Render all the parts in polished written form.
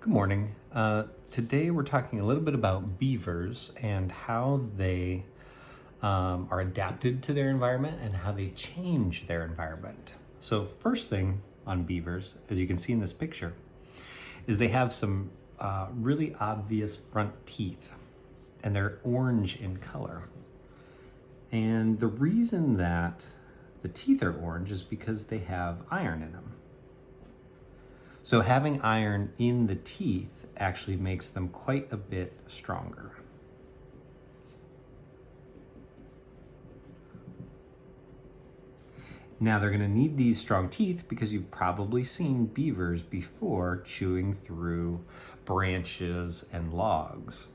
Good morning. Today we're talking a little bit about beavers and how they are adapted to their environment and how they change their environment. So first thing on beavers, as you can see in this picture, is they have some really obvious front teeth, and they're orange in color. And the reason that the teeth are orange is because they have iron in them. So having iron in the teeth actually makes them quite a bit stronger. Now they're going to need these strong teeth because you've probably seen beavers before chewing through branches and logs.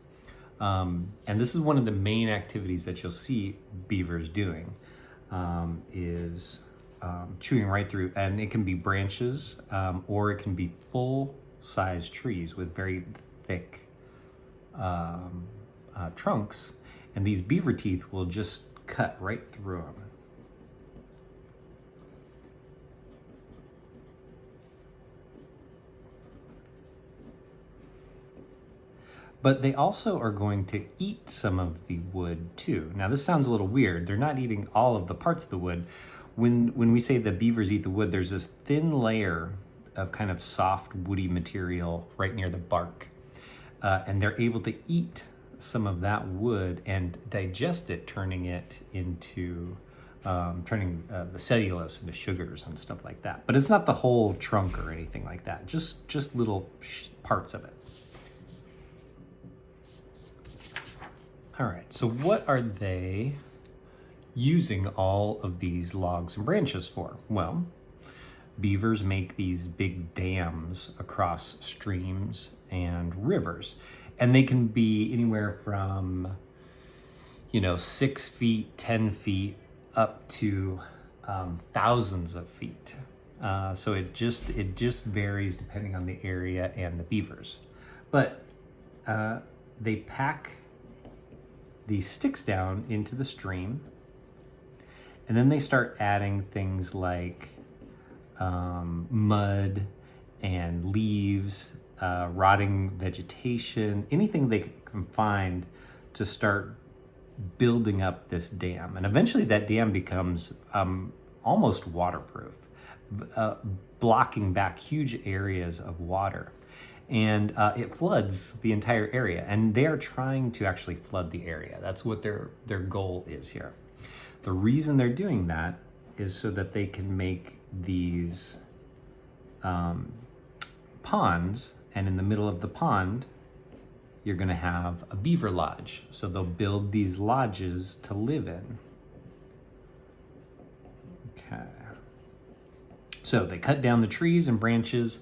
And this is one of the main activities that you'll see beavers doing, is chewing right through, and it can be branches or it can be full-size trees with very thick trunks, and these beaver teeth will just cut right through them. But they also are going to eat some of the wood too. Now this sounds a little weird. They're not eating all of the parts of the wood. When we say that beavers eat the wood, there's this thin layer of kind of soft woody material right near the bark. And they're able to eat some of that wood and digest it, turning it into, the cellulose into sugars and stuff like that. But it's not the whole trunk or anything like that, just little parts of it. All right, so what are they using all of these logs and branches for? Well, beavers make these big dams across streams and rivers, and they can be anywhere from 6 feet, 10 feet, up to thousands of feet. So it just varies depending on the area and the beavers. But they pack these sticks down into the stream, and then they start adding things like mud and leaves, rotting vegetation, anything they can find to start building up this dam. And eventually that dam becomes almost waterproof, blocking back huge areas of water. And it floods the entire area, and they are trying to actually flood the area. That's what their goal is here. The reason they're doing that is so that they can make these ponds, and in the middle of the pond, you're gonna have a beaver lodge. So they'll build these lodges to live in. Okay. So they cut down the trees and branches,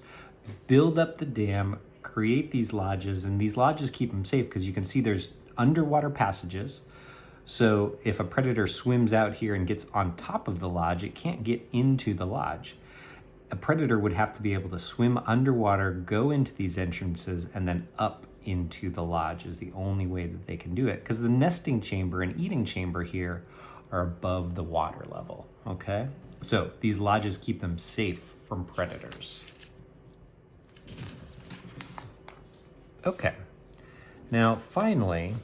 build up the dam, create these lodges, and these lodges keep them safe because you can see there's underwater passages. So if a predator swims out here and gets on top of the lodge, it can't get into the lodge. A predator would have to be able to swim underwater, go into these entrances, and then up into the lodge is the only way that they can do it, because the nesting chamber and eating chamber here are above the water level, okay? So these lodges keep them safe from predators. Okay, now finally,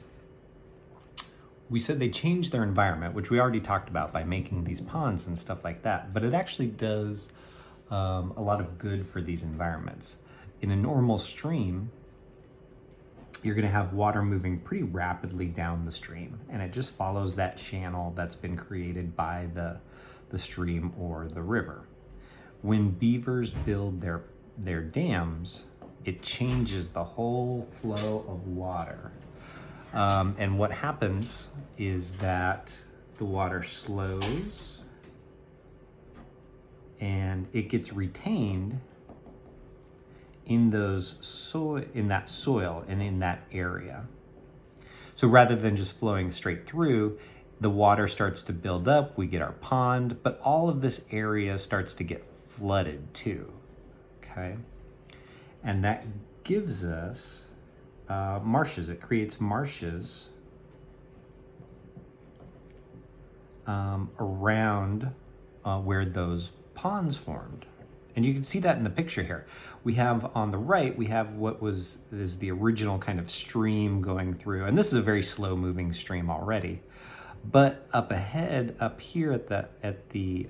we said they changed their environment, which we already talked about by making these ponds and stuff like that, but it actually does a lot of good for these environments. In a normal stream, you're gonna have water moving pretty rapidly down the stream, and it just follows that channel that's been created by the stream or the river. When beavers build their dams, it changes the whole flow of water. And what happens is that the water slows and it gets retained in that soil and in that area. So rather than just flowing straight through, the water starts to build up, we get our pond, but all of this area starts to get flooded too, okay? And that gives us marshes. It creates marshes around where those ponds formed. And you can see that in the picture here. We have on the right, we have what is the original kind of stream going through. And this is a very slow moving stream already. But up ahead, up here at the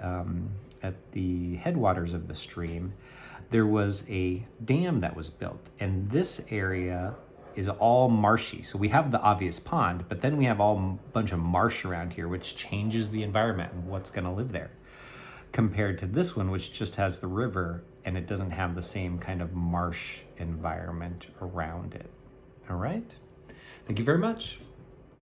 headwaters of the stream, there was a dam that was built. And this area is all marshy. So we have the obvious pond, but then we have a bunch of marsh around here, which changes the environment and what's gonna live there. Compared to this one, which just has the river and it doesn't have the same kind of marsh environment around it. All right, thank you very much.